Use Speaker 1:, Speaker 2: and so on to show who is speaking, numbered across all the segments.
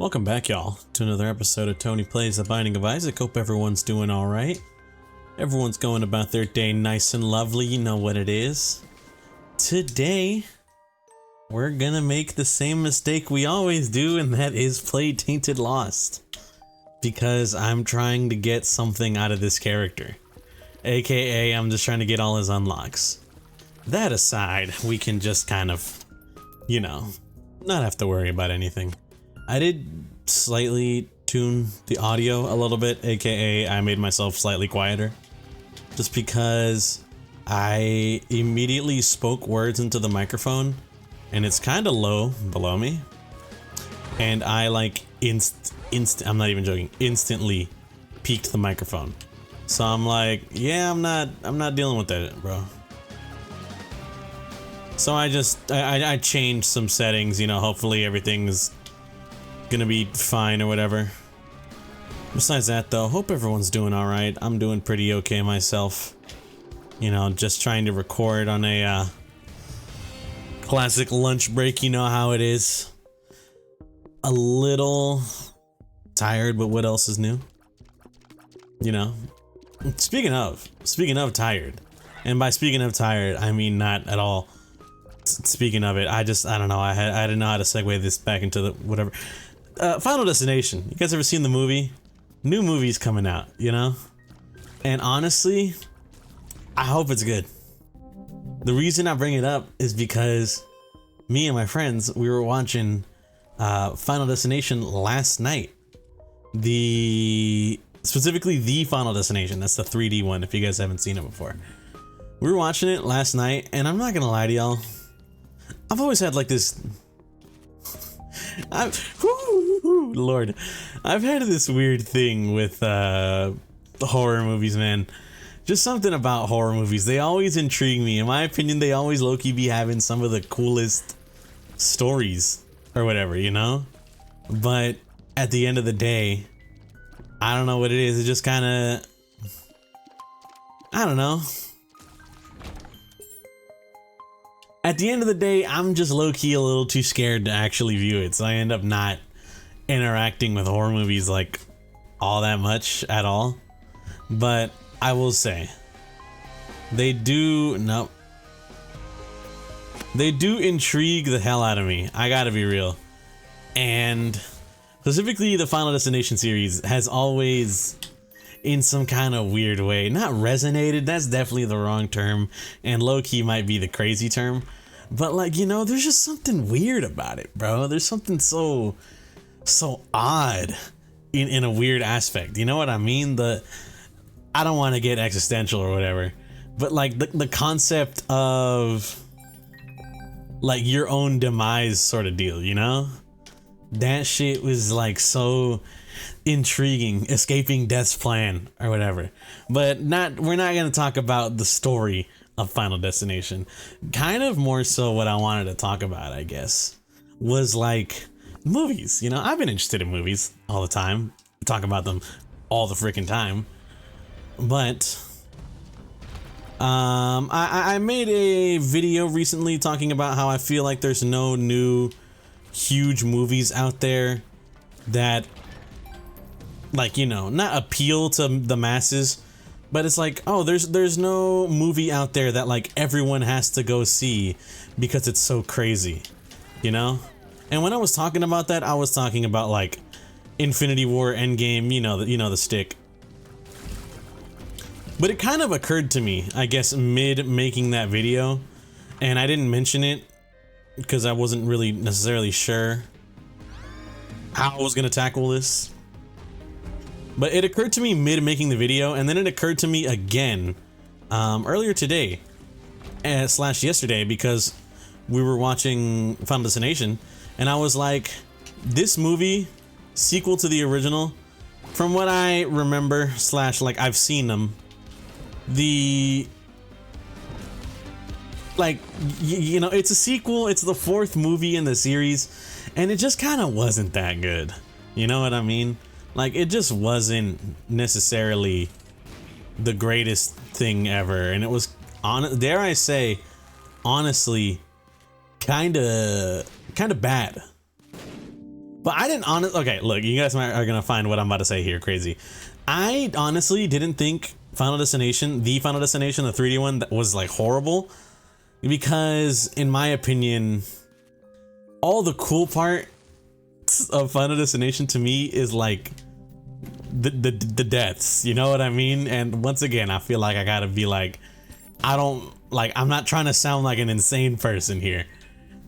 Speaker 1: Welcome back, y'all, to another episode of Tony Plays The Binding of Isaac. Hope everyone's doing alright. Everyone's going about their day nice and lovely, you know what it is. Today, we're gonna make the same mistake we always do, and that is play Tainted Lost. Because I'm trying to get something out of this character. AKA, I'm just trying to get all his unlocks. That aside, we can just kind of, you know, not have to worry about anything. I did slightly tune the audio a little bit, aka I made myself slightly quieter. Just because I immediately spoke words into the microphone and it's kind of low below me. And I like I'm not even joking, instantly peaked the microphone. So I'm like, yeah, I'm not dealing with that, bro. So I changed some settings, you know, hopefully everything's gonna be fine or whatever. Besides that though, hope everyone's doing alright. I'm doing pretty okay myself. You know, just trying to record on a classic lunch break, you know how it is. A little tired, but what else is new? You know? Speaking of tired, and by speaking of tired, I mean not at all. Speaking of it, I don't know, I didn't know how to segue this back into the whatever. Final Destination. You guys ever seen the movie? New movie's coming out, you know? And honestly, I hope it's good. The reason I bring it up is because me and my friends, we were watching Final Destination last night. Specifically the Final Destination. That's the 3D one, if you guys haven't seen it before. We were watching it last night, and I'm not gonna lie to y'all. I've always had like this... Lord, I've had this weird thing with horror movies, man. Just something about horror movies. They always intrigue me. In my opinion, they always low-key be having some of the coolest stories or whatever, you know? But at the end of the day, I don't know what it is. It just kind of... I don't know. At the end of the day, I'm just low-key a little too scared to actually view it, so I end up not interacting with horror movies like all that much at all. But I will say, they do intrigue the hell out of me. I gotta be real. And specifically the Final Destination series has always, in some kind of weird way, not resonated, that's definitely the wrong term, and low-key might be the crazy term, but like, you know, there's just something weird about it, bro. There's something so odd in a weird aspect, you know what I mean? I don't want to get existential or whatever, but like the concept of like your own demise sort of deal, you know? That shit was like so intriguing, escaping death's plan or whatever. But we're not going to talk about the story of Final Destination. Kind of more so what I wanted to talk about, I guess, was like movies. You know, I've been interested in movies all the time. I talk about them all the freaking time. But I made a video recently talking about how I feel like there's no new huge movies out there that, like, you know, not appeal to the masses, but it's like, oh, there's no movie out there that like everyone has to go see because it's so crazy, you know? And when I was talking about that, I was talking about like Infinity War, Endgame, you know the stick. But it kind of occurred to me, I guess, mid making that video, and I didn't mention it because I wasn't really necessarily sure how I was gonna tackle this. But it occurred to me mid making the video, and then it occurred to me again earlier today / yesterday, because we were watching Final Destination, and I was like, this movie, sequel to the original, from what I remember / like I've seen them, you know, it's a sequel, it's the 4th movie in the series, and it just kind of wasn't that good. You know what I mean? Like, it just wasn't necessarily the greatest thing ever, and it was, dare I say, honestly, kind of bad. But I didn't okay, look, you guys are gonna find what I'm about to say here crazy. I honestly didn't think Final Destination, the 3D one, that was like horrible, because in my opinion, all the cool part of Final Destination to me is like the deaths, you know what I mean? And once again, I feel like I gotta be like, I'm not trying to sound like an insane person here.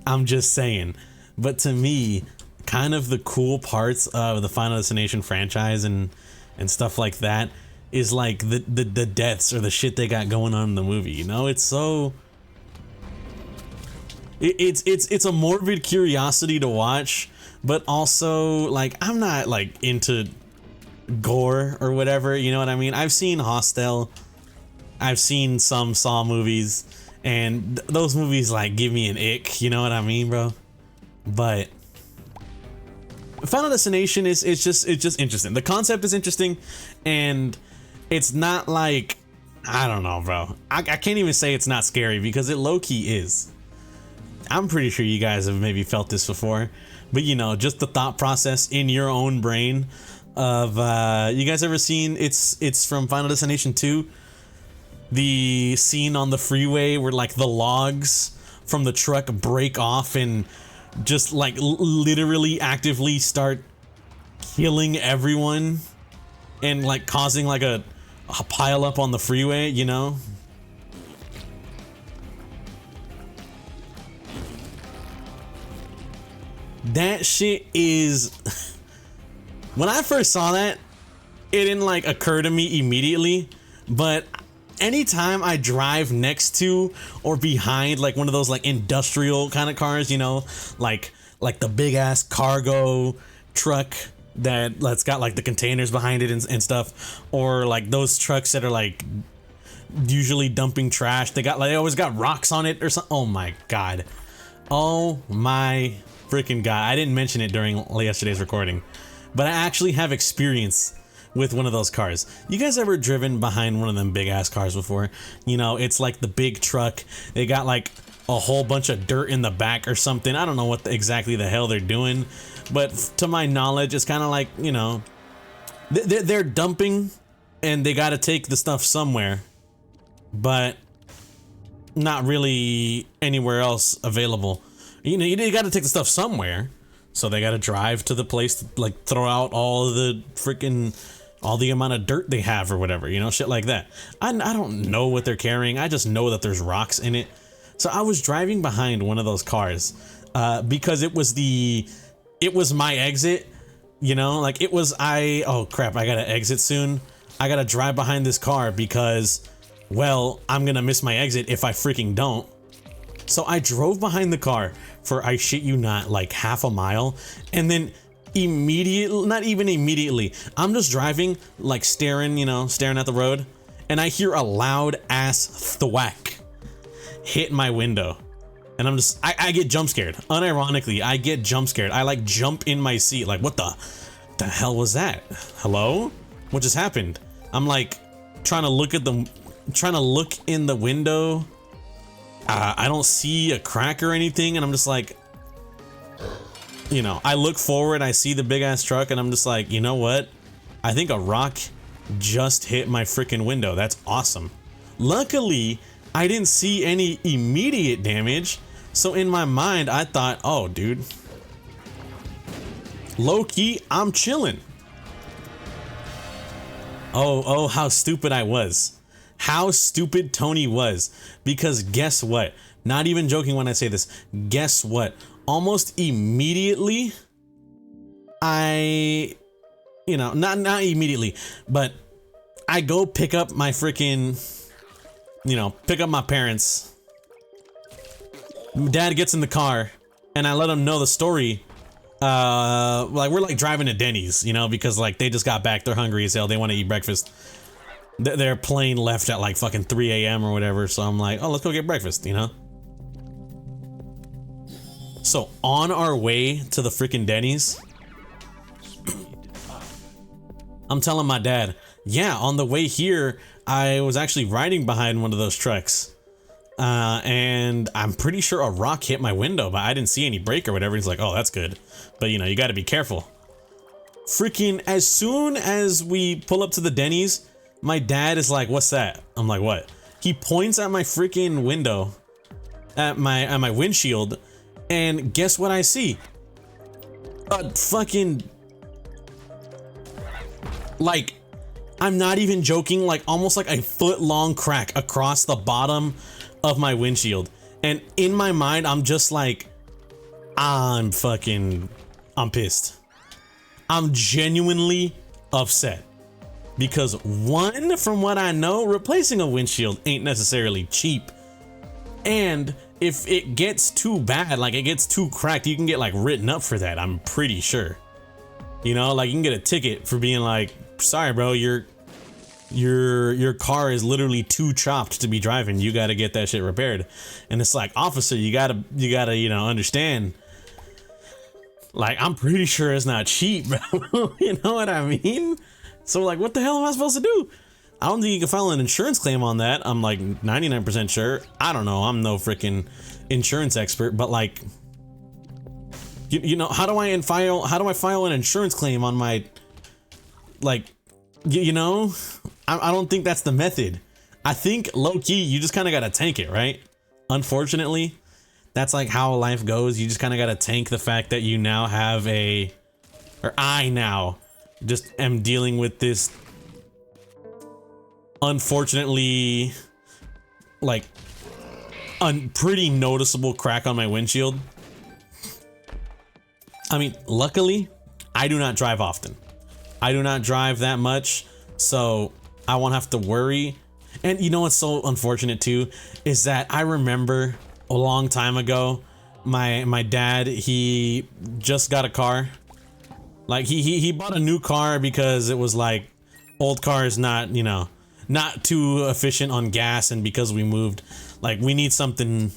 Speaker 1: I'm just saying. But to me, kind of the cool parts of the Final Destination franchise and stuff like that is like the deaths or the shit they got going on in the movie, you know? It's so it's a morbid curiosity to watch, but also like I'm not like into gore or whatever, you know what I mean? I've seen Hostel, I've seen some Saw movies, and those movies like give me an ick, you know what I mean, bro? But Final Destination is just interesting. The concept is interesting, and it's not like, I don't know, bro. I can't even say it's not scary because it low-key is. I'm pretty sure you guys have maybe felt this before, but you know, just the thought process in your own brain of you guys ever seen it's from Final Destination 2, the scene on the freeway where like the logs from the truck break off and just like literally actively start killing everyone and like causing like a pile up on the freeway, you know? That shit is when I first saw that, it didn't like occur to me immediately, but anytime I drive next to or behind like one of those like industrial kind of cars, you know, like the big ass cargo truck that's got like the containers behind it and stuff, or like those trucks that are like usually dumping trash, they always got rocks on it or something. Oh my god, oh my freaking god. I didn't mention it during yesterday's recording, but I actually have experience with one of those cars. You guys ever driven behind one of them big ass cars before? You know, it's like the big truck, they got like a whole bunch of dirt in the back or something. I don't know what exactly the hell they're doing, but to my knowledge, it's kind of like, you know, they're dumping and they got to take the stuff somewhere, but not really anywhere else available. You know, you got to take the stuff somewhere, so they got to drive to the place to like throw out all the amount of dirt they have or whatever, you know, shit like that. I don't know what they're carrying. I just know that there's rocks in it. So I was driving behind one of those cars because it was my exit, you know, like oh crap, I gotta exit soon. I gotta drive behind this car because, well, I'm gonna miss my exit if I freaking don't. So I drove behind the car for, I shit you not, like half a mile, and then immediately, not even immediately, I'm just driving, like staring at the road, and I hear a loud ass thwack hit my window, and I'm just, I get jump scared. Unironically, I get jump scared. I like jump in my seat, like what the hell was that? Hello? What just happened? I'm like trying to look in the window. I don't see a crack or anything, and I'm just like, you know, I look forward, I see the big ass truck, and I'm just like, you know what? I think a rock just hit my freaking window. That's awesome. Luckily, I didn't see any immediate damage, so in my mind, I thought, oh, dude, low key, I'm chilling. Oh, how stupid I was. How stupid Tony was. Because guess what? Not even joking when I say this. Guess what? Almost immediately, not immediately, but I go pick up my freaking, pick up my parents. Dad gets in the car, and I let him know the story. Like we're like driving to Denny's, because like they just got back, they're hungry as hell, they want to eat breakfast. Their plane left at like fucking 3 a.m. or whatever, so I'm like, oh, let's go get breakfast, So on our way to the freaking Denny's, I'm telling my dad, yeah, on the way here, I was actually riding behind one of those trucks. And I'm pretty sure a rock hit my window, but I didn't see any break or whatever. He's like, oh, that's good. But you know, you got to be careful. Freaking as soon as we pull up to the Denny's, my dad is like, what's that? I'm like, what? He points at my freaking window, at my windshield, and guess what I see? A fucking, like, I'm not even joking, like almost like a foot long crack across the bottom of my windshield. And in my mind, I'm just like, I'm pissed. I'm genuinely upset. Because one, from what I know, replacing a windshield ain't necessarily cheap. And if it gets too bad, like it gets too cracked, you can get like written up for that, I'm pretty sure. You know, like you can get a ticket for being like, sorry bro, your car is literally too chopped to be driving. You got to get that shit repaired. And it's like, officer, you gotta, you know, understand. Like, I'm pretty sure it's not cheap, bro. You know what I mean? So like, what the hell am I supposed to do? I don't think you can file an insurance claim on that. I'm like 99% sure. I don't know. I'm no freaking insurance expert, but like, you know, how do I file an insurance claim on my, like, you know, I don't think that's the method. I think low key, you just kind of got to tank it, right? Unfortunately, that's like how life goes. You just kind of got to tank the fact that you now have I now just am dealing with this, unfortunately, like a pretty noticeable crack on my windshield. I mean, luckily, I do not drive often. I do not drive that much, so I won't have to worry. And you know what's so unfortunate too is that I remember a long time ago, my dad, he just got a car. Like he bought a new car because it was like old car is not, you know, not too efficient on gas, and because we moved, like we need something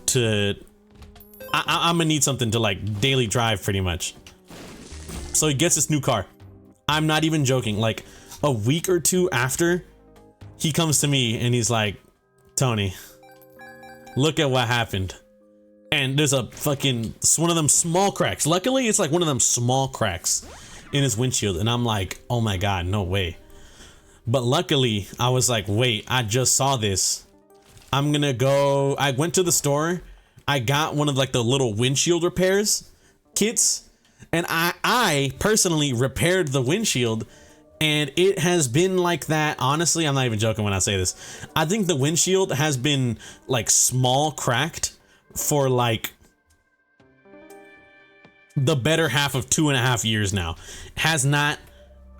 Speaker 1: to I'm gonna need something to like daily drive pretty much. So he gets this new car. I'm not even joking. Like a week or two after, he comes to me and he's like, Tony, look at what happened. And there's it's one of them small cracks. Luckily, it's like one of them small cracks in his windshield. And I'm like, oh my God, no way. But luckily, I was like, wait, I just saw this. I'm gonna go. I went to the store. I got one of like the little windshield repairs kits. And I personally repaired the windshield. And it has been like that. Honestly, I'm not even joking when I say this. I think the windshield has been like small cracked for like the better half of 2.5 years now. Has not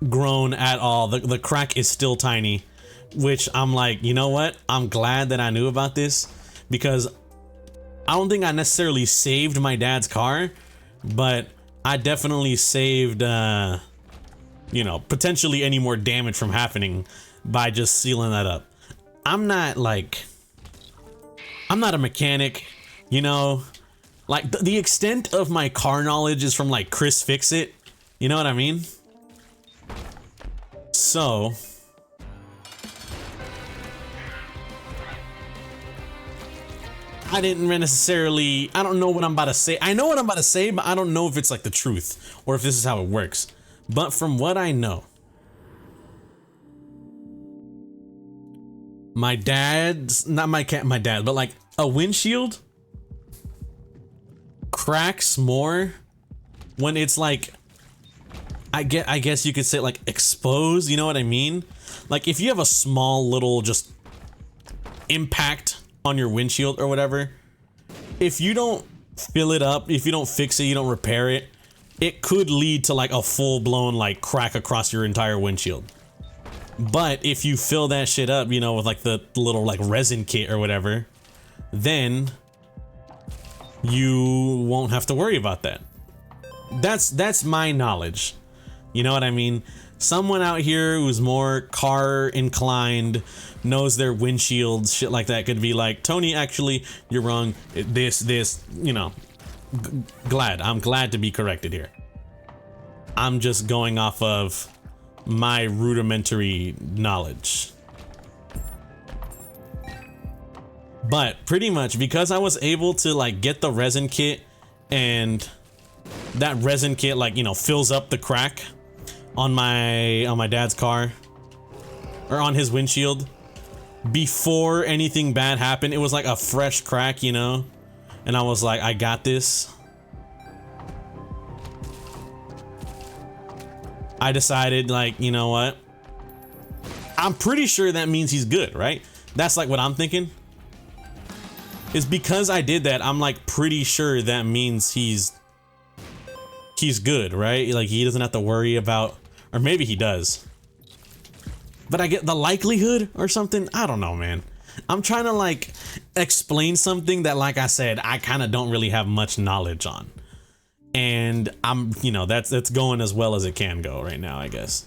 Speaker 1: grown at all. The crack is still tiny, which I'm like, you know what? I'm glad that I knew about this, because I don't think I necessarily saved my dad's car, but I definitely saved, you know, potentially any more damage from happening by just sealing that up. I'm not a mechanic, you know, like the extent of my car knowledge is from like Chris Fix It, you know what I mean? So I didn't necessarily, I don't know what I'm about to say. I know what I'm about to say, but I don't know if it's like the truth or if this is how it works. But from what I know, my dad's, not my dad, but like a windshield cracks more when it's like, I guess you could say like exposed, you know what I mean? Like if you have a small little just impact on your windshield or whatever, if you don't fill it up, if you don't fix it, you don't repair it, it could lead to like a full-blown like crack across your entire windshield. But if you fill that shit up, you know, with like the little like resin kit or whatever, then you won't have to worry about that. That's my knowledge. You know what I mean? Someone out here who's more car inclined, knows their windshields, shit like that, could be like, Tony, actually, you're wrong. This, you know, I'm glad to be corrected here. I'm just going off of my rudimentary knowledge. But pretty much because I was able to like get the resin kit, and that resin kit like, you know, fills up the crack on my dad's car, or on his windshield, before anything bad happened. It was like a fresh crack, you know, and I was like, I got this. I decided, like, you know what, I'm pretty sure that means he's good, right? That's like what I'm thinking. Is because I did that, I'm like pretty sure that means he's good, right? Like he doesn't have to worry about, or maybe he does, but I get the likelihood or something. I don't know, man. I'm trying to like explain something that, like I said, I kind of don't really have much knowledge on, and I'm, you know, that's going as well as it can go right now, I guess.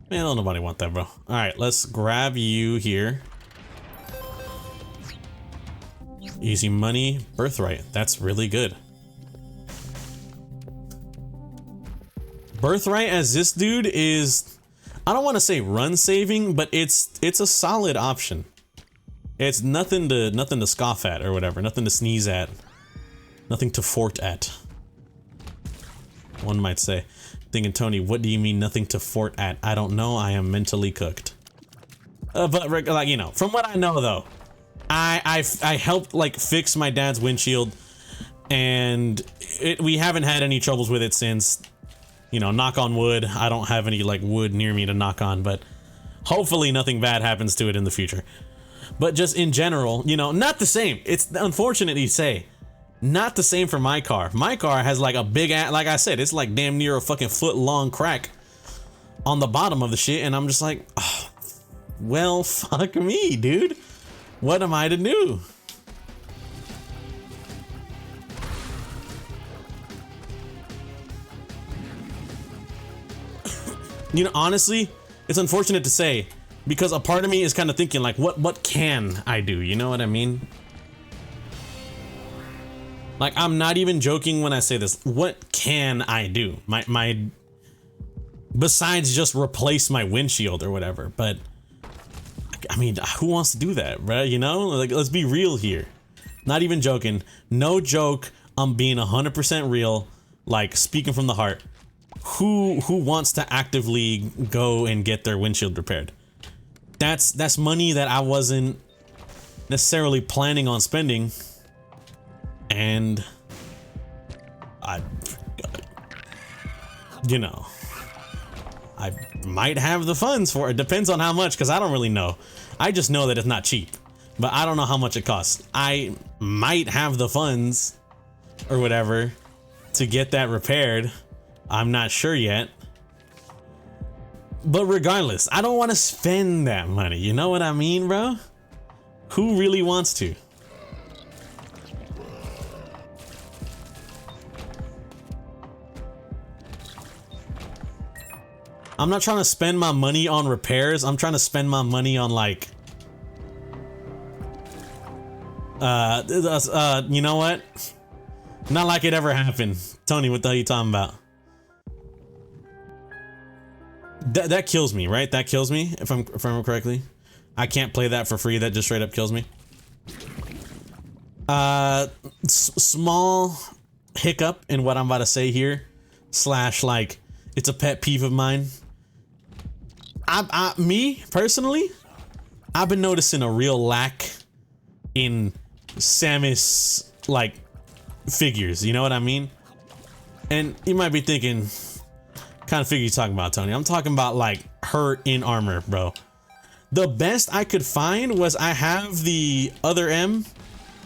Speaker 1: Man, don't nobody want that, bro. All right, let's grab you here. Easy money, birthright. That's really good. Birthright as this dude is, I don't want to say run saving, but it's a solid option. It's nothing to scoff at or whatever, nothing to sneeze at, nothing to fort at, one might say. Thinking, Tony, what do you mean nothing to fort at? I don't know. I am mentally cooked. But like, you know, from what I know though, I helped like fix my dad's windshield, and we haven't had any troubles with it since. You know, knock on wood. I don't have any like wood near me to knock on, but hopefully nothing bad happens to it in the future. But just in general, you know, not the same. It's unfortunate to say. Not the same for my car. My car has like a big ass, like I said, it's like damn near a fucking foot long crack on the bottom of the shit, and I'm just like, oh, well, fuck me, dude. What am I to do? You know, honestly, it's unfortunate to say, because a part of me is kind of thinking like, what can I do? You know what I mean? Like, I'm not even joking when I say this. What can I do? My besides just replace my windshield or whatever. But I mean, who wants to do that, right? You know, like, let's be real here. Not even joking. No joke. I'm being 100% real. Like, speaking from the heart. Who wants to actively go and get their windshield repaired? That's money that I wasn't necessarily planning on spending. And you know, I might have the funds for it. Depends on how much, because I don't really know. I just know that it's not cheap, but I don't know how much it costs. I might have the funds or whatever to get that repaired. I'm not sure yet. But regardless, I don't want to spend that money. You know what I mean, bro? Who really wants to? I'm not trying to spend my money on repairs. I'm trying to spend my money on like, you know what? Not like it ever happened. Tony, what the hell are you talking about? That kills me, right? That kills me, if I remember correctly. I can't play that for free. That just straight up kills me. Small hiccup in what I'm about to say here. Slash, like, it's a pet peeve of mine. Me, personally, I've been noticing a real lack in Samus, like, figures. You know what I mean? And you might be thinking, kind of figure you talking about, Tony? I'm talking about like her in armor, bro. The best I could find was I have the other M.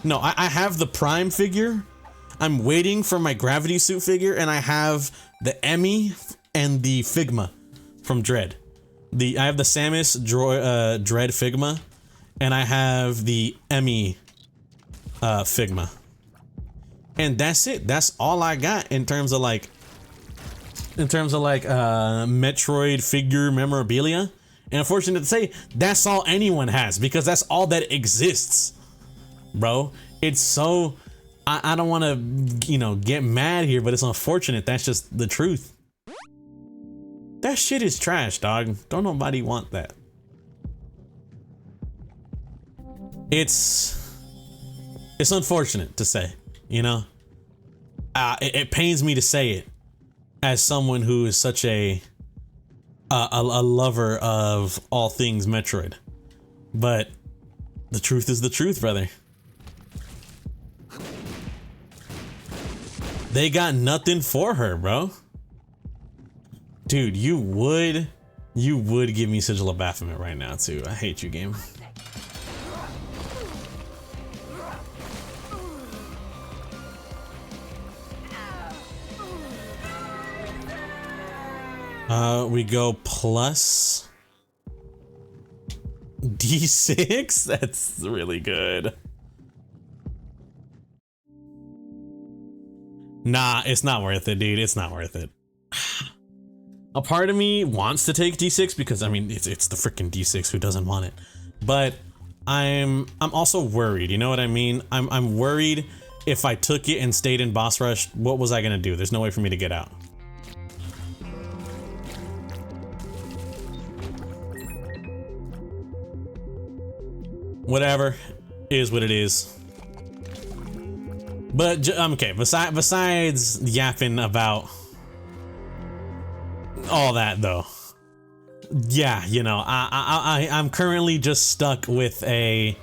Speaker 1: No, I have the Prime figure. I'm waiting for my gravity suit figure, and I have the Emmy and the Figma from Dread. I have the Samus Dread Figma, and I have the Emmy Figma. And that's it. That's all I got in terms of like Metroid figure memorabilia. And unfortunate to say, that's all anyone has, because that's all that exists, bro. It's so, I don't want to, you know, get mad here, but it's unfortunate. That's just the truth. That shit is trash, dog. Don't nobody want that. It's unfortunate to say, you know. It pains me to say it as someone who is such a lover of all things Metroid, but the truth is the truth, brother. They got nothing for her, bro. Dude, you would give me Sigil of Baphomet right now too. I hate you, game. We go plus D6. That's really good. Nah, it's not worth it, dude. It's not worth it. A part of me wants to take D6 because I mean it's the freaking D6, who doesn't want it? But I'm also worried, you know what I mean? I'm worried if I took it and stayed in boss rush, what was I gonna do? There's no way for me to get out. Whatever, is what it is. But okay, besides yapping about all that though, yeah, you know, I'm currently just stuck with a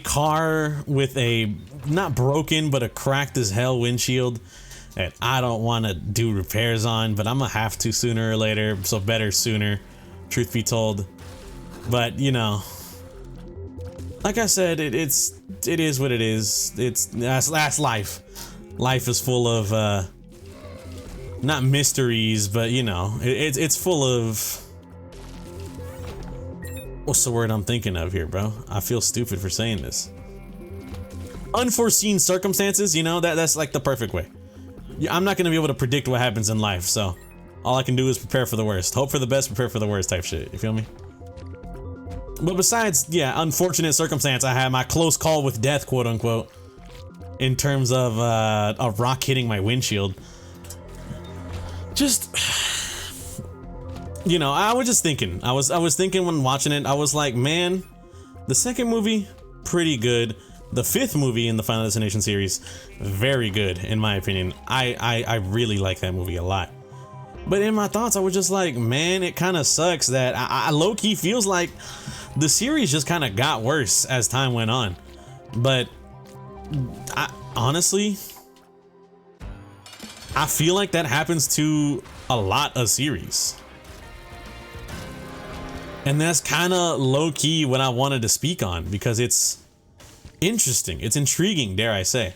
Speaker 1: car with a not broken but a cracked as hell windshield that I don't want to do repairs on, but I'm gonna have to sooner or later, so better sooner, truth be told. But you know, like I said, it is what it is. That's life. Life is full of not mysteries, but you know, it's full of, what's the word I'm thinking of here, bro? I feel stupid for saying this. Unforeseen circumstances, you know, that's like the perfect way. I'm not gonna be able to predict what happens in life, so all I can do is prepare for the worst. Hope for the best, prepare for the worst type shit, you feel me? But besides, yeah, unfortunate circumstance, I had my close call with death, quote unquote, in terms of a rock hitting my windshield. Just, you know, I was just thinking, I was thinking when watching it, I was like, man, the second movie, pretty good. The fifth movie in the Final Destination series, very good, in my opinion. I really like that movie a lot. But in my thoughts, I was just like, man, it kind of sucks that I low-key feels like the series just kind of got worse as time went on. But honestly, I feel like that happens to a lot of series. And that's kind of low-key what I wanted to speak on, because it's interesting, it's intriguing, dare I say,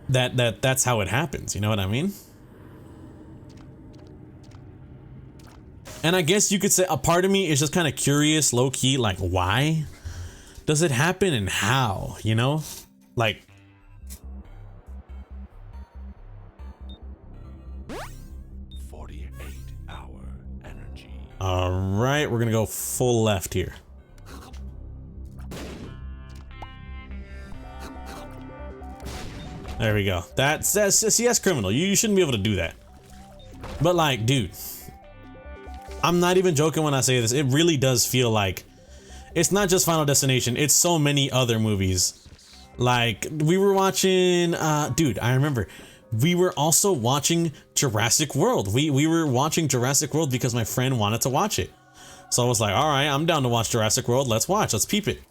Speaker 1: that's how it happens, you know what I mean? And I guess you could say a part of me is just kind of curious, low-key, like, why does it happen and how, you know? Like, all right, we're gonna go full left here. There we go. That's see, that's criminal. You shouldn't be able to do that. But like, dude, I'm not even joking when I say this. It really does feel like it's not just Final Destination. It's so many other movies. Like we were watching, dude, I remember we were also watching Jurassic World. We were watching Jurassic World because my friend wanted to watch it. So I was like, all right, I'm down to watch Jurassic World. Let's watch, let's peep it.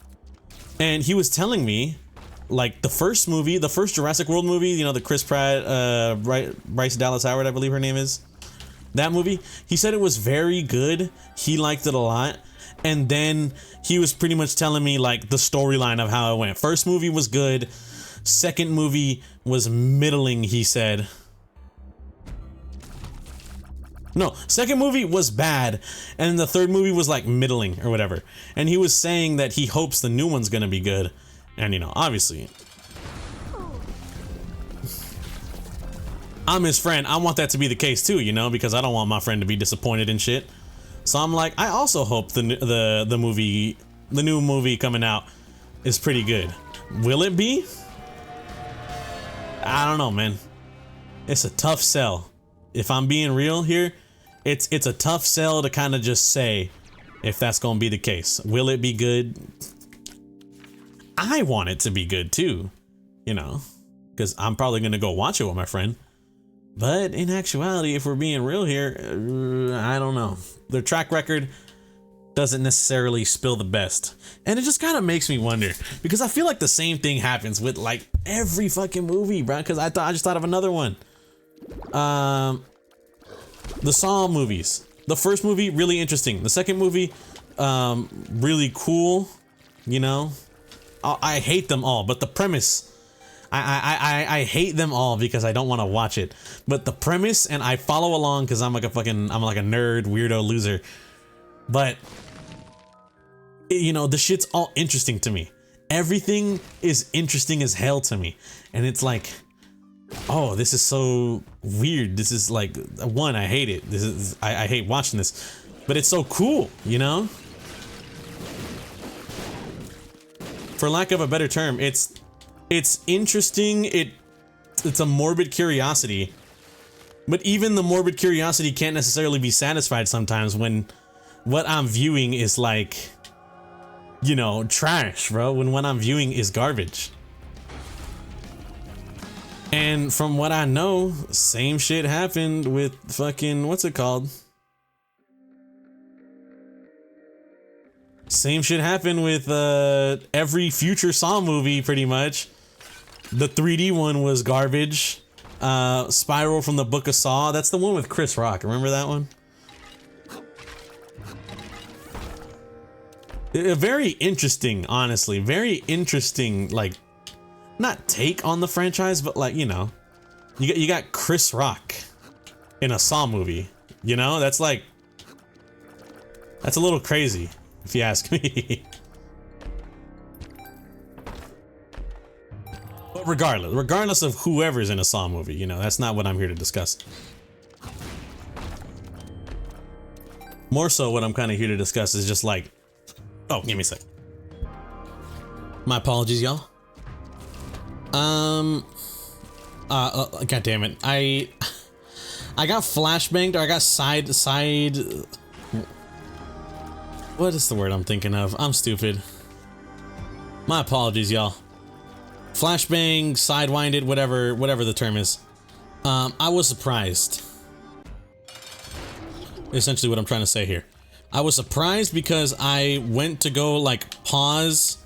Speaker 1: And he was telling me, like the first movie, the first Jurassic World movie, you know, the Chris Pratt, Bryce Dallas Howard, I believe her name is. That movie, he said it was very good. He liked it a lot. And then he was pretty much telling me like the storyline of how it went. First movie was good. Second movie was middling, he said. No, second movie was bad, and the third movie was like middling or whatever. And he was saying that he hopes the new one's gonna be good. And you know, obviously, I'm his friend. I want that to be the case too, you know, because I don't want my friend to be disappointed in shit. So I'm like, I also hope the new movie coming out is pretty good. Will it be? I don't know, man. It's a tough sell. If I'm being real here, it's a tough sell to kind of just say if that's gonna be the case. Will it be good? I want it to be good too, you know, because I'm probably gonna go watch it with my friend. But in actuality, if we're being real here, I don't know. Their track record doesn't necessarily spill the best. And it just kind of makes me wonder, because I feel like the same thing happens with like every fucking movie, bro. Because I just thought of another one. The Saw movies. The first movie, really interesting. The second movie, really cool, you know. I hate them all, but the premise, I hate them all because I don't want to watch it. But the premise, and I follow along because I'm like a nerd, weirdo, loser. But, you know, the shit's all interesting to me. Everything is interesting as hell to me. And it's like, oh, this is so weird. This is like, one, I hate it. I hate watching this. But it's so cool, you know? For lack of a better term, it's interesting. It's a morbid curiosity. But even the morbid curiosity can't necessarily be satisfied sometimes when what I'm viewing is like, you know, trash, bro. When what I'm viewing is garbage. And from what I know, same shit happened with fucking, what's it called? Same shit happened with every future Saw movie, pretty much. The 3D one was garbage. Spiral from the Book of Saw, that's the one with Chris Rock. Remember that one? Very interesting, honestly. Very interesting, like, not take on the franchise, but like, you know, you got Chris Rock in a Saw movie. You know, that's like, that's a little crazy, if you ask me. But regardless of whoever's in a Saw movie, you know, that's not what I'm here to discuss. More so, what I'm kind of here to discuss is just like, oh, give me a sec. My apologies, y'all. God damn it. I got flashbanged, or I got side. What is the word I'm thinking of? I'm stupid. My apologies, y'all. Flashbang, sidewinded, whatever the term is. I was surprised. Essentially what I'm trying to say here. I was surprised because I went to go like pause.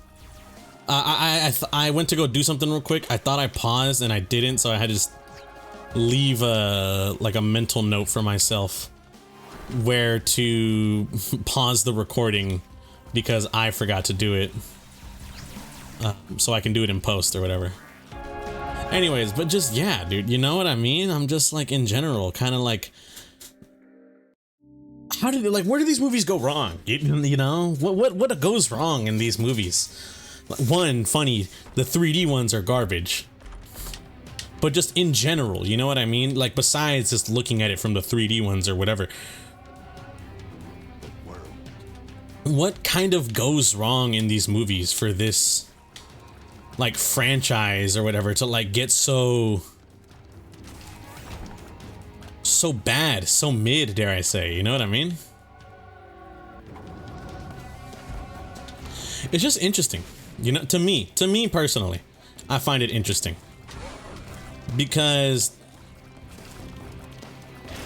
Speaker 1: I went to go do something real quick. I thought I paused and I didn't, so I had to just leave like a mental note for myself where to pause the recording because I forgot to do it. So I can do it in post or whatever. Anyways, but just, yeah, dude, you know what I mean? I'm just like, in general, kind of like, how did, like, where do these movies go wrong? You know, what goes wrong in these movies? One, funny, the 3D ones are garbage. But just in general, you know what I mean? Like, besides just looking at it from the 3D ones or whatever. What kind of goes wrong in these movies for this, like, franchise or whatever to, like, get so bad, so mid, dare I say, you know what I mean? It's just interesting, you know, to me personally, I find it interesting. Because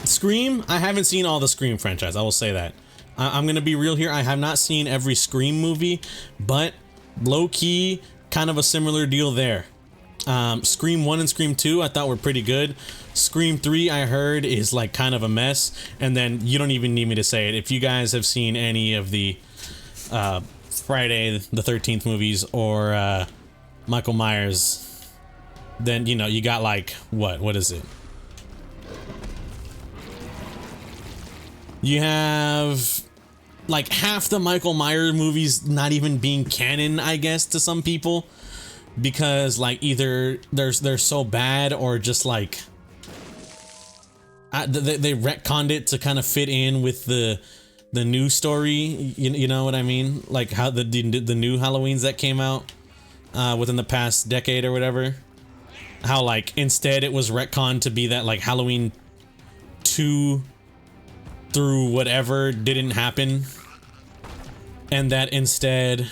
Speaker 1: Scream, I haven't seen all the Scream franchise, I will say that. I'm gonna be real here, I have not seen every Scream movie, but low-key, kind of a similar deal there. Scream 1 and Scream 2 I thought were pretty good. Scream 3 I heard is like kind of a mess, and then you don't even need me to say it. If you guys have seen any of the Friday the 13th movies or Michael Myers, then you know you got like what is it? You have like half the Michael Myers movies not even being canon, I guess, to some people, because like either they're so bad or just like they retconned it to kind of fit in with the new story. You know what I mean? Like how the new Halloweens that came out within the past decade or whatever. How like instead it was retconned to be that like Halloween 2 through whatever didn't happen, and that instead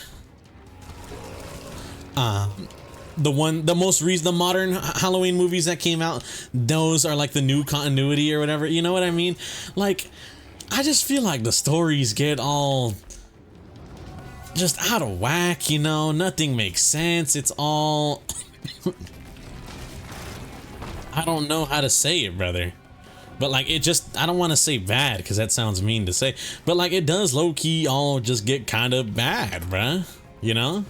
Speaker 1: the modern Halloween movies that came out, those are like the new continuity or whatever, you know what I mean? Like, I just feel like the stories get all just out of whack, you know? Nothing makes sense. It's all I don't know how to say it, brother. But like, it just, I don't want to say bad because that sounds mean to say, but like, it does low-key all just get kind of bad, bruh, you know?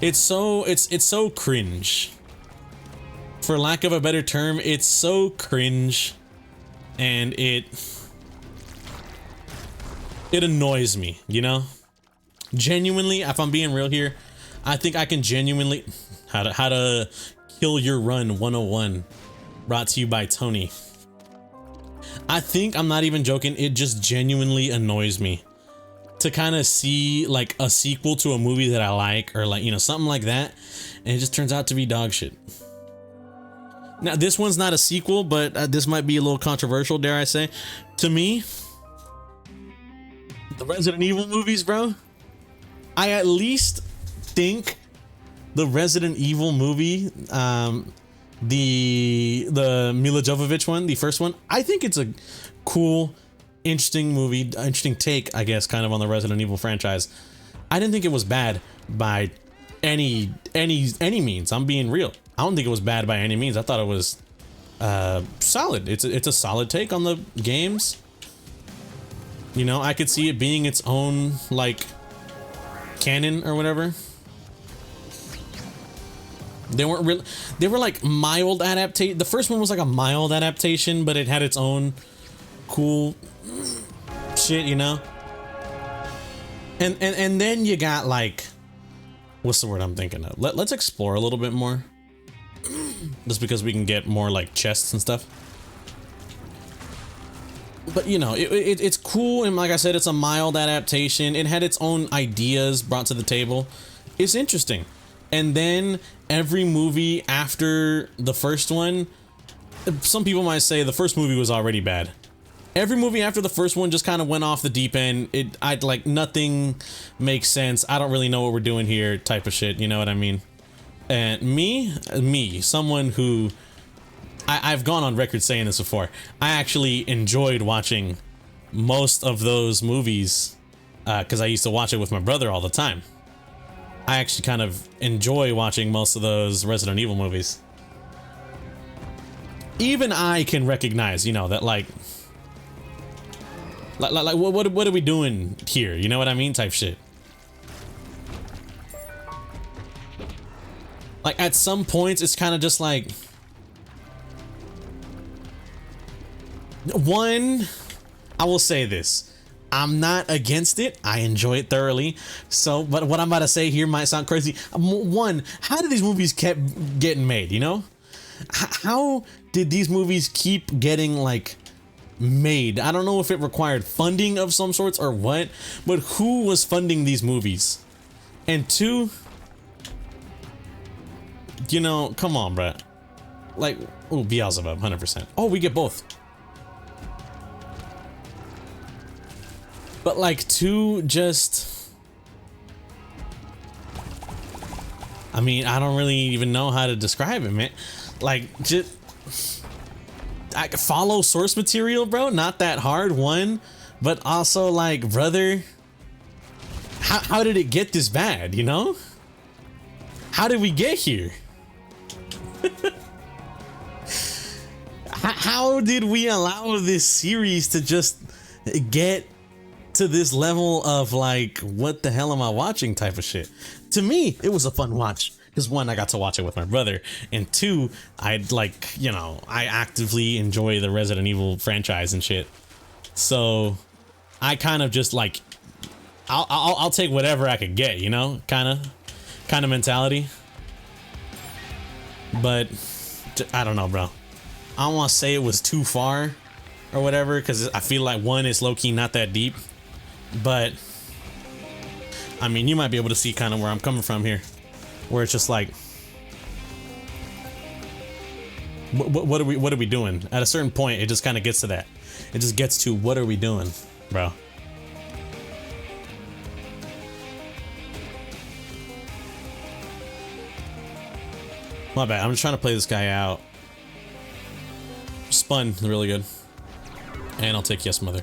Speaker 1: It's so cringe. For lack of a better term, it's so cringe, and it annoys me, you know? Genuinely, if I'm being real here, I think I can genuinely how to kill your run 101, brought to you by Tony. I think, I'm not even joking, it just genuinely annoys me to kind of see like a sequel to a movie that I like, or like, you know, something like that, and it just turns out to be dog shit. Now, this one's not a sequel, but this might be a little controversial, dare I say. To me, the Resident Evil movies, bro, I at least think the Resident Evil movie, the Mila Jovovich one, the first one, I think it's a cool, interesting movie, interesting take, I guess, kind of on the Resident Evil franchise. I didn't think it was bad by any means. I'm being real. I don't think it was bad by any means. I thought it was solid. It's a solid take on the games. You know, I could see it being its own like canon or whatever. They weren't really, they were like mild adaptation. The first one was like a mild adaptation, but it had its own cool shit, you know? And then you got like, what's the word I'm thinking of? Let's explore a little bit more. Just because we can get more like chests and stuff. But you know, it's cool, and like I said, it's a mild adaptation. It had its own ideas brought to the table. It's interesting. And then every movie after the first one, some people might say the first movie was already bad. Every movie after the first one just kind of went off the deep end. I'd like, nothing makes sense. I don't really know what we're doing here type of shit. You know what I mean? And me, someone who, I've gone on record saying this before, I actually enjoyed watching most of those movies because I used to watch it with my brother all the time. I actually kind of enjoy watching most of those Resident Evil movies. Even I can recognize, you know, that like what are we doing here? You know what I mean? Type shit. Like at some points, it's kind of just like, one, I will say this. I'm not against it. I enjoy it thoroughly. So, but what I'm about to say here might sound crazy. One, how did these movies kept getting made, you know? How did these movies keep getting, like, made? I don't know if it required funding of some sorts or what, but who was funding these movies? And two, you know, come on, bruh. Like, oh, Beelzebub, 100%. Oh, we get both. But like, two, just, I mean, I don't really even know how to describe it, man. Like, just, I follow source material, bro. Not that hard, one, but also like, brother, how did it get this bad, you know? How did we get here? How did we allow this series to just get to this level of like, what the hell am I watching type of shit? To me, it was a fun watch because one, I got to watch it with my brother, and two, I'd like, you know, I actively enjoy the Resident Evil franchise and shit. So I kind of just like, I'll take whatever I could get, you know, kind of mentality. But I don't know, bro. I don't want to say it was too far or whatever, because I feel like one is low-key not that deep. But I mean, you might be able to see kind of where I'm coming from here, where it's just like, What are we doing? At a certain point, it just kind of gets to that. It just gets to what are we doing, bro? My bad. I'm just trying to play this guy out. Spun really good, and I'll take yes, mother.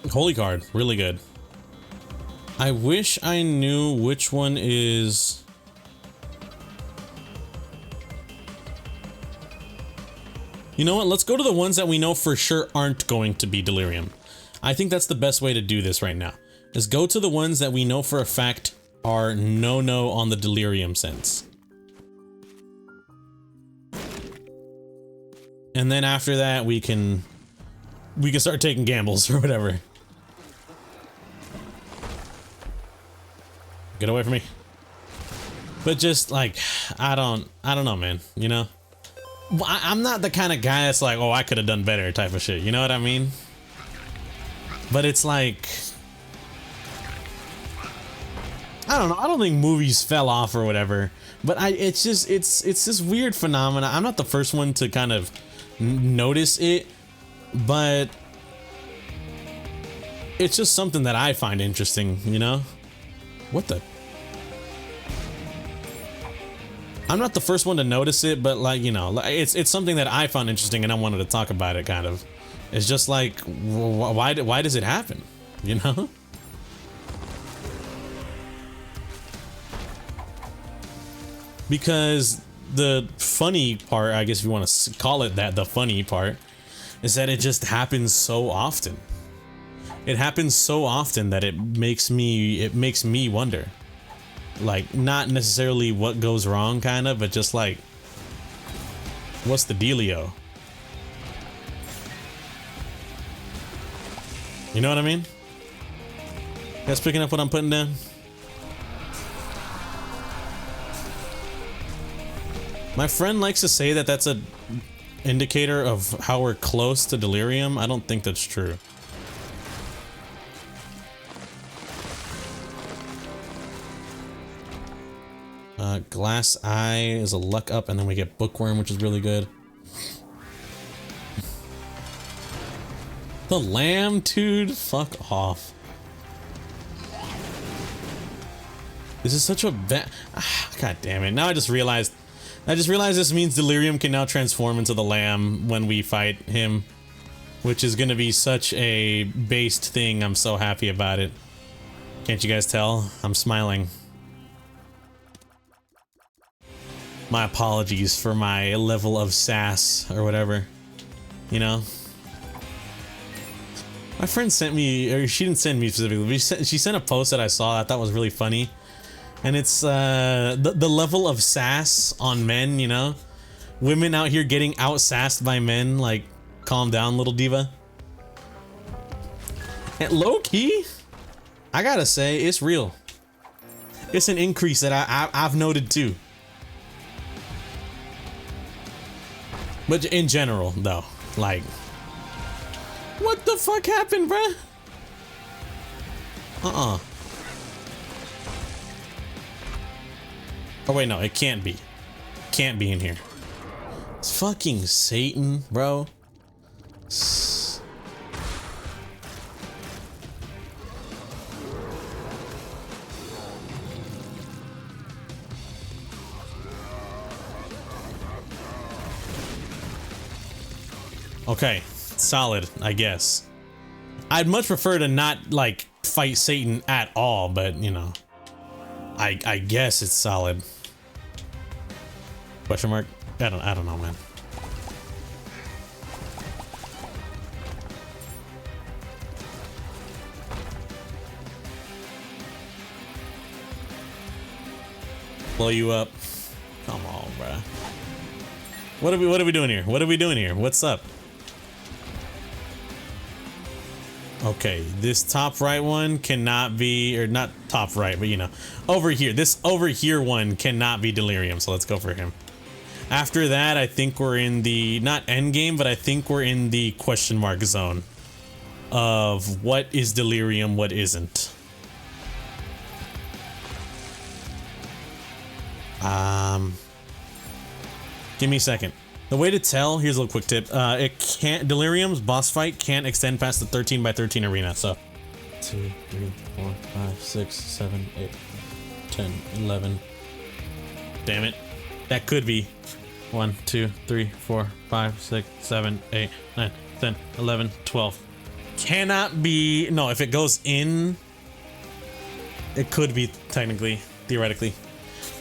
Speaker 1: Holy card, really good. I wish I knew which one is... You know what? Let's go to the ones that we know for sure aren't going to be Delirium. I think that's the best way to do this right now. Is go to the ones that we know for a fact are no on the Delirium sense. And then after that, we can start taking gambles or whatever. Get away from me. But just like, I don't know, man, you know? I'm not the kind of guy that's like, oh, I could have done better type of shit, you know what I mean? But it's like, I don't know, I don't think movies fell off or whatever, but it's this weird phenomena. I'm not the first one to kind of notice it, but it's just something that I find interesting, you know? What the? I'm not the first one to notice it, but like, you know, it's something that I found interesting and I wanted to talk about it, kind of. It's just like, why does it happen? You know? Because the funny part, I guess if you want to call it that, the funny part, is that it just happens so often. It happens so often that it makes me wonder. Like, not necessarily what goes wrong, kind of, but just like, what's the dealio? You know what I mean? You guys picking up what I'm putting down? My friend likes to say that that's a indicator of how we're close to Delirium. I don't think that's true. Glass Eye is a luck up, and then we get Bookworm, which is really good. The lamb, dude, fuck off. This is such a bad. God damn it! Now I just realized this means Delirium can now transform into the lamb when we fight him, which is gonna be such a based thing. I'm so happy about it. Can't you guys tell? I'm smiling. My apologies for my level of sass or whatever, you know? My friend sent me, or she didn't send me specifically, but she sent a post that I saw I thought was really funny. And it's the level of sass on men, you know? Women out here getting out-sassed by men, like, calm down, little diva. And low-key, I gotta say, it's real. It's an increase that I've noted too. But in general, though, like, what the fuck happened, bruh? Oh wait, no, it can't be. Can't be in here. It's fucking Satan, bro. Okay, solid, I guess. I'd much prefer to not, like, fight Satan at all, but, you know, I guess it's solid. Question mark? I don't know, man. Blow you up. Come on, bruh. What are we doing here? What are we doing here? What's up? Okay, this top right one cannot be, or not top right, but you know, over here. This over here one cannot be Delirium, so let's go for him. After that, I think we're in the, not end game, but I think we're in the question mark zone of what is delirium, what isn't. Give me a second. The way to tell, here's a little quick tip. It can't, delirium's boss fight can't extend past the 13 by 13 arena, so 2, 3, 4, 5, 6, 7, 8, 10, 11. Damn it. That could be 1, 2, 3, 4, 5, 6, 7, 8, 9, 10, 11, 12. Cannot be, no, if it goes in, it could be technically, theoretically.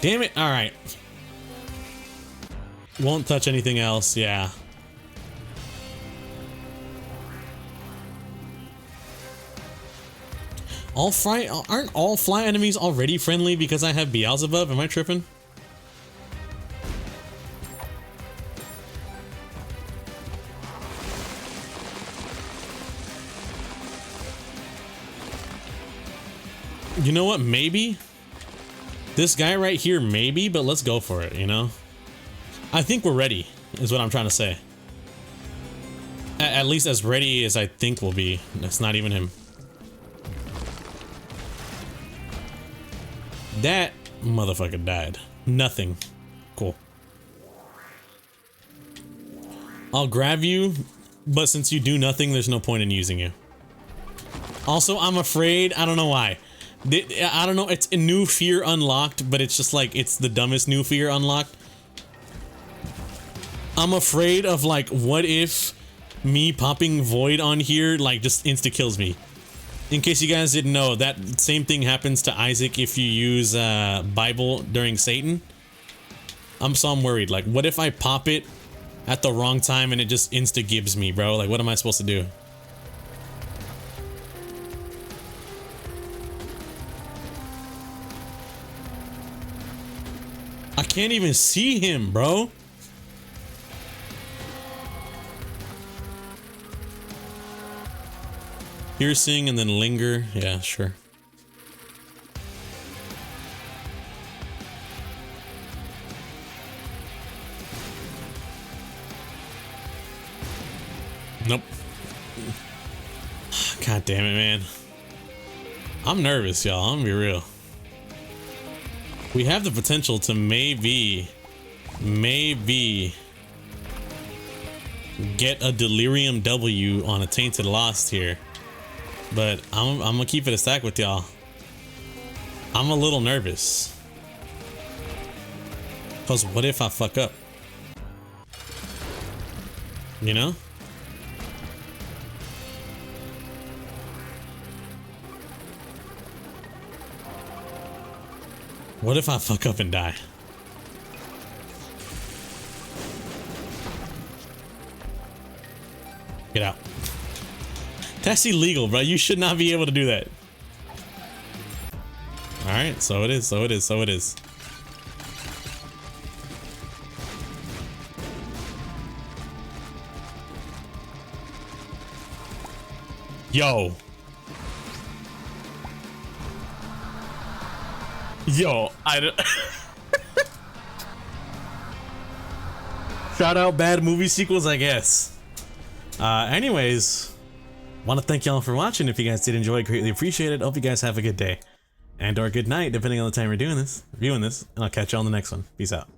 Speaker 1: Damn it, alright. Won't touch anything else, yeah. Aren't all fly enemies already friendly because I have Beelzebub? Am I tripping? You know what? Maybe. This guy right here, maybe, but let's go for it, you know? I think we're ready, is what I'm trying to say. At least as ready as I think we'll be. That's not even him. That motherfucker died. Nothing. Cool. I'll grab you, but since you do nothing, there's no point in using you. Also, I'm afraid, I don't know why. I don't know, it's a new fear unlocked, but it's just like, it's the dumbest new fear unlocked. I'm afraid of like, what if me popping Void on here, like, just insta-kills me? In case you guys didn't know, that same thing happens to Isaac if you use Bible during Satan. So I'm worried, like, what if I pop it at the wrong time and it just insta-gibbs me, bro? Like, what am I supposed to do? I can't even see him, bro. Piercing and then linger. Yeah, sure. Nope. God damn it, man. I'm nervous, y'all. I'm gonna be real. We have the potential to maybe get a Delirium W on a Tainted Lost here. But I'm gonna keep it a stack with y'all. I'm a little nervous. Cause what if I fuck up? You know? What if I fuck up and die? Get out. That's illegal, bro. You should not be able to do that. Alright, so it is, so it is, so it is. Yo. Yo, I don't... Shout out bad movie sequels, I guess. Anyways, want to thank y'all for watching. If you guys did enjoy, greatly appreciate it. Hope you guys have a good day. And or good night, depending on the time you're doing this, viewing this. And I'll catch you on the next one. Peace out.